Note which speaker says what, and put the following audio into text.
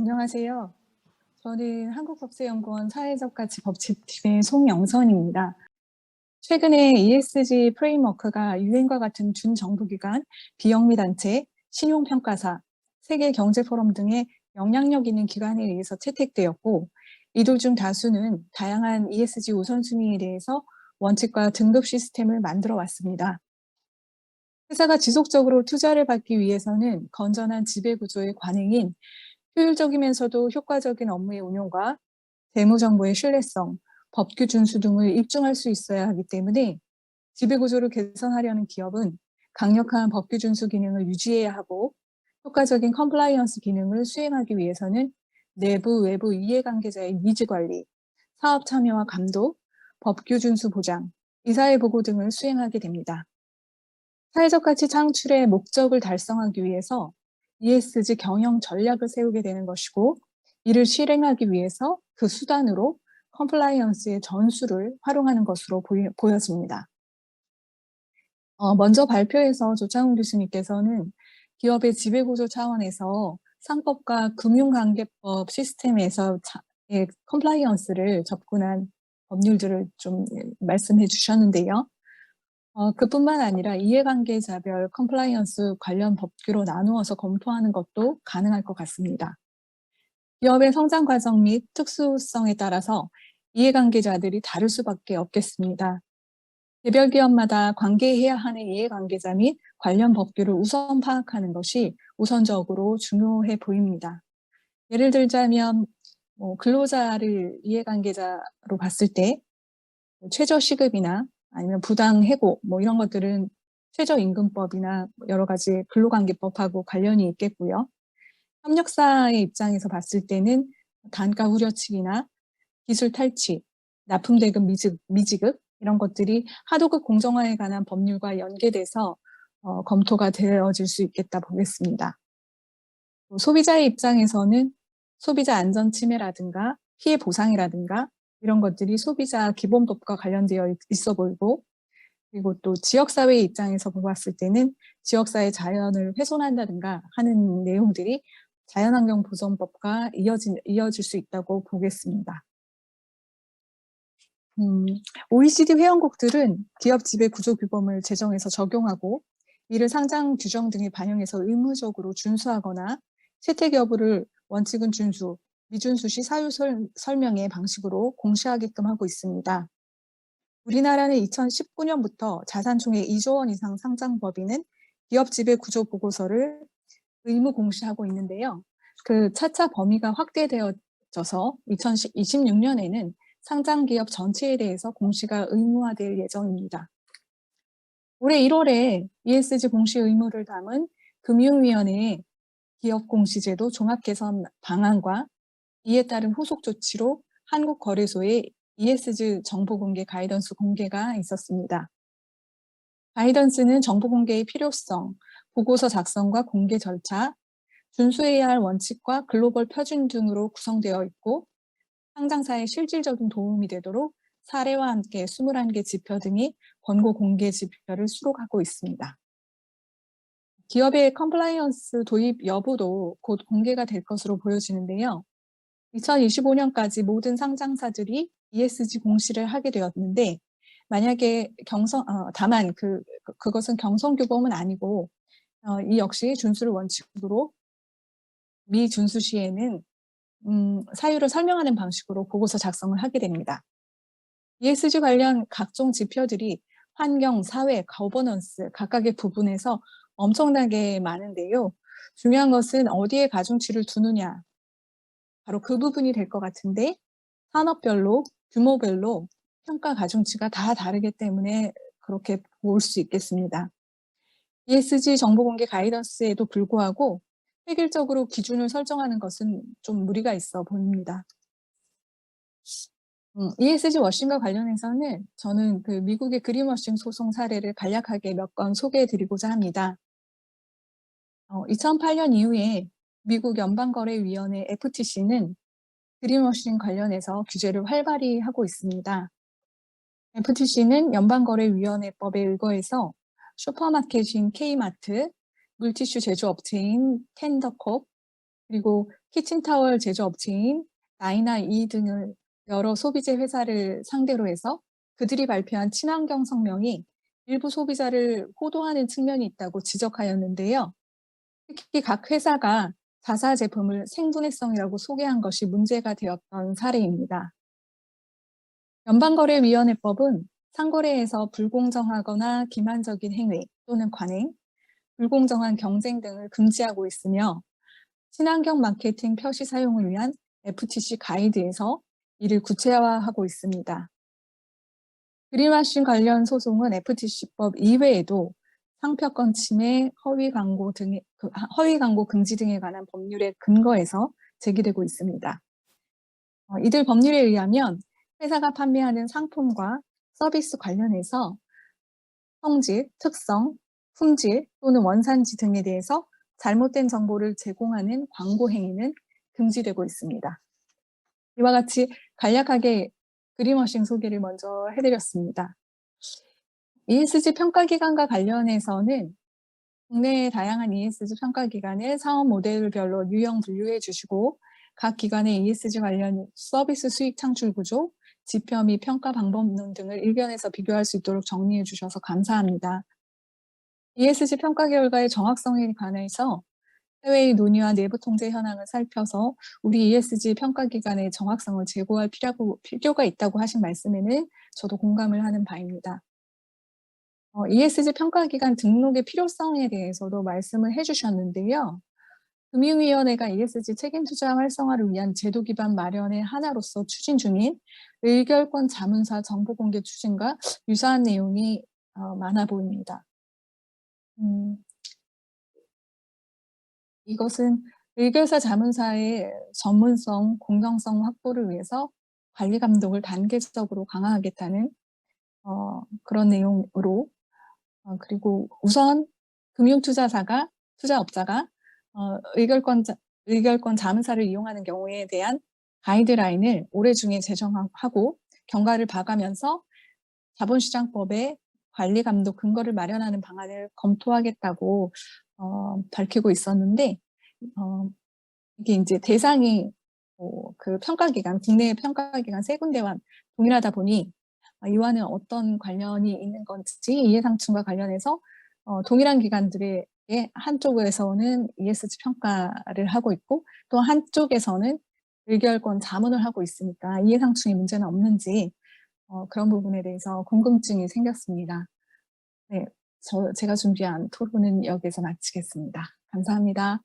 Speaker 1: 안녕하세요. 저는 한국법제연구원 사회적 가치 법칙팀의 송영선입니다. 최근에 ESG 프레임워크가 유엔과 같은 준정부기관, 비영리단체, 신용평가사, 세계경제포럼 등의 영향력 있는 기관에 의해서 채택되었고, 이들 중 다수는 다양한 ESG 우선순위에 대해서 원칙과 등급 시스템을 만들어 왔습니다. 회사가 지속적으로 투자를 받기 위해서는 건전한 지배구조의 관행인 효율적이면서도 효과적인 업무의 운용과 재무정보의 신뢰성, 법규 준수 등을 입증할 수 있어야 하기 때문에 지배구조를 개선하려는 기업은 강력한 법규 준수 기능을 유지해야 하고, 효과적인 컴플라이언스 기능을 수행하기 위해서는 내부, 외부 이해관계자의 니즈 관리, 사업 참여와 감독, 법규 준수 보장, 이사회 보고 등을 수행하게 됩니다. 사회적 가치 창출의 목적을 달성하기 위해서 ESG 경영 전략을 세우게 되는 것이고, 이를 실행하기 위해서 그 수단으로 컴플라이언스의 전술을 활용하는 것으로 보여집니다. 먼저 발표에서 조창훈 교수님께서는 기업의 지배구조 차원에서 상법과 금융관계법 시스템에서 컴플라이언스를 접근한 법률들을 좀 말씀해 주셨는데요. 그뿐만 아니라 이해관계자별 컴플라이언스 관련 법규로 나누어서 검토하는 것도 가능할 것 같습니다. 기업의 성장 과정 및 특수성에 따라서 이해관계자들이 다를 수밖에 없겠습니다. 개별 기업마다 관계해야 하는 이해관계자 및 관련 법규를 우선 파악하는 것이 우선적으로 중요해 보입니다. 예를 들자면 근로자를 이해관계자로 봤을 때 최저시급이나 아니면 부당해고 이런 것들은 최저임금법이나 여러 가지 근로관계법하고 관련이 있겠고요. 협력사의 입장에서 봤을 때는 단가 후려치기나 기술 탈취, 납품대금 미지급 이런 것들이 하도급 공정화에 관한 법률과 연계돼서 검토가 되어질 수 있겠다 보겠습니다. 소비자의 입장에서는 소비자 안전 침해라든가 피해 보상이라든가 이런 것들이 소비자 기본법과 관련되어 있어 보이고, 그리고 또 지역사회의 입장에서 보았을 때는 지역사회 자연을 훼손한다든가 하는 내용들이 자연환경보전법과 이어질 수 있다고 보겠습니다. OECD 회원국들은 기업 지배 구조 규범을 제정해서 적용하고, 이를 상장 규정 등에 반영해서 의무적으로 준수하거나 채택 여부를 원칙은 준수, 미준수 시 사유 설명의 방식으로 공시하게끔 하고 있습니다. 우리나라는 2019년부터 자산총액 2조 원 이상 상장 법인은 기업 지배 구조 보고서를 의무 공시하고 있는데요. 그 차차 범위가 확대되어져서 2026년에는 상장 기업 전체에 대해서 공시가 의무화될 예정입니다. 올해 1월에 ESG 공시 의무를 담은 금융위원회의 기업 공시제도 종합 개선 방안과 이에 따른 후속 조치로 한국거래소의 ESG 정보 공개 가이던스 공개가 있었습니다. 가이던스는 정보 공개의 필요성, 보고서 작성과 공개 절차, 준수해야 할 원칙과 글로벌 표준 등으로 구성되어 있고, 상장사에 실질적인 도움이 되도록 사례와 함께 21개 지표 등이 권고 공개 지표를 수록하고 있습니다. 기업의 컴플라이언스 도입 여부도 곧 공개가 될 것으로 보여지는데요. 2025년까지 모든 상장사들이 ESG 공시를 하게 되었는데, 만약에 다만 그것은 경성규범은 아니고, 이 역시 준수를 원칙으로 미준수 시에는 사유를 설명하는 방식으로 보고서 작성을 하게 됩니다. ESG 관련 각종 지표들이 환경, 사회, 거버넌스 각각의 부분에서 엄청나게 많은데요. 중요한 것은 어디에 가중치를 두느냐, 바로 그 부분이 될 것 같은데, 산업별로, 규모별로 평가 가중치가 다 다르기 때문에 그렇게 볼 수 있겠습니다. ESG 정보 공개 가이던스에도 불구하고 획일적으로 기준을 설정하는 것은 좀 무리가 있어 보입니다. ESG 워싱과 관련해서는 저는 그 미국의 그린워싱 소송 사례를 간략하게 몇 건 소개해 드리고자 합니다. 2008년 이후에 미국 연방거래위원회 FTC는 그린워싱 관련해서 규제를 활발히 하고 있습니다. FTC는 연방거래위원회법에 의거해서 슈퍼마켓인 K마트, 물티슈 제조업체인 텐더콥, 그리고 키친타월 제조업체인 나이나 이 등을 여러 소비재 회사를 상대로 해서 그들이 발표한 친환경 성명이 일부 소비자를 호도하는 측면이 있다고 지적하였는데요. 특히 각 회사가 자사 제품을 생분해성이라고 소개한 것이 문제가 되었던 사례입니다. 연방거래위원회법은 상거래에서 불공정하거나 기만적인 행위 또는 관행, 불공정한 경쟁 등을 금지하고 있으며 친환경 마케팅 표시 사용을 위한 FTC 가이드에서 이를 구체화하고 있습니다. 그린워싱 관련 소송은 FTC법 이외에도 상표권 침해, 허위 광고 금지 등에 관한 법률에 근거해서 제기되고 있습니다. 이들 법률에 의하면 회사가 판매하는 상품과 서비스 관련해서 성질, 특성, 품질 또는 원산지 등에 대해서 잘못된 정보를 제공하는 광고 행위는 금지되고 있습니다. 이와 같이 간략하게 그린워싱 소개를 먼저 해드렸습니다. ESG 평가기관과 관련해서는 국내의 다양한 ESG 평가기관을 사업 모델별로 유형 분류해 주시고 각 기관의 ESG 관련 서비스 수익 창출 구조, 지표 및 평가 방법론 등을 일견에서 비교할 수 있도록 정리해 주셔서 감사합니다. ESG 평가 결과의 정확성에 관해서 해외의 논의와 내부 통제 현황을 살펴서 우리 ESG 평가기관의 정확성을 제고할 필요가 있다고 하신 말씀에는 저도 공감을 하는 바입니다. ESG 평가기관 등록의 필요성에 대해서도 말씀을 해주셨는데요. 금융위원회가 ESG 책임투자 활성화를 위한 제도 기반 마련의 하나로서 추진 중인 의결권 자문사 정보 공개 추진과 유사한 내용이 많아 보입니다. 이것은 의결사 자문사의 전문성, 공정성 확보를 위해서 관리 감독을 단계적으로 강화하겠다는 그런 내용으로 그리고 우선 투자업자가 의결권 자문사를 이용하는 경우에 대한 가이드라인을 올해 중에 제정하고 경과를 봐가면서 자본시장법에 관리 감독 근거를 마련하는 방안을 검토하겠다고 밝히고 있었는데 이게 이제 대상이 그 평가기관, 국내 평가기관 세 군데와 동일하다 보니 이와는 어떤 관련이 있는 건지 이해상충과 관련해서 동일한 기관들의 한쪽에서는 ESG 평가를 하고 있고 또 한쪽에서는 의결권 자문을 하고 있으니까 이해상충의 문제는 없는지 그런 부분에 대해서 궁금증이 생겼습니다. 네, 제가 준비한 토론은 여기서 마치겠습니다. 감사합니다.